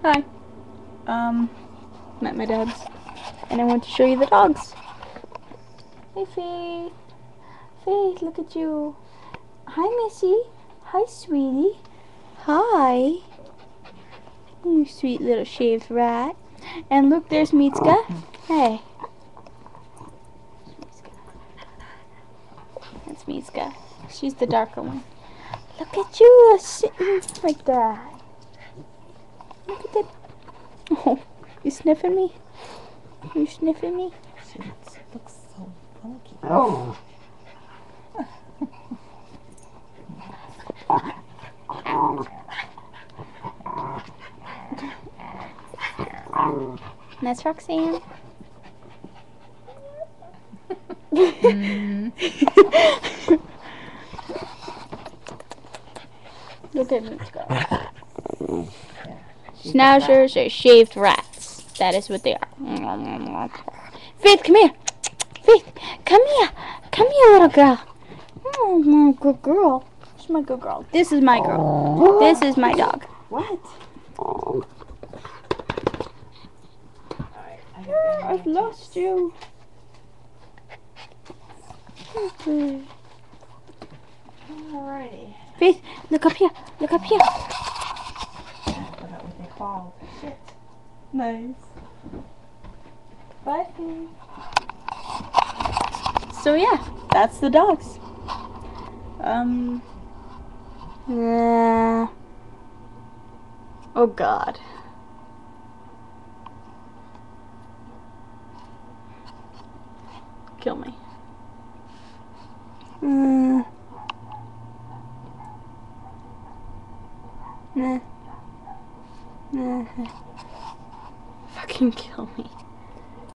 Hi. Met my dogs. And I want to show you the dogs. Hey, Faith. Faith, look at you. Hi, Missy. Hi, sweetie. Hi. You sweet little shaved rat. And look, there's Mitska. Hey. That's Mitska. She's the darker one. Look at you sitting like that. Look at that. Oh, you sniffing me? You sniffing me? She looks so funky. Oh. That's Roxanne. Look at Mitska. Schnauzers are shaved rats. That is what they are. Faith, come here. Faith, come here. Come here, little girl. Oh, my good girl. She's my good girl. This is my girl. This is my dog. What? I've lost you. Alrighty. Faith, look up here. Look up here. I forgot what they called. Shit. Nice. Bye, Faith. So yeah, that's the dogs. Oh God. Kill me. Fucking kill me.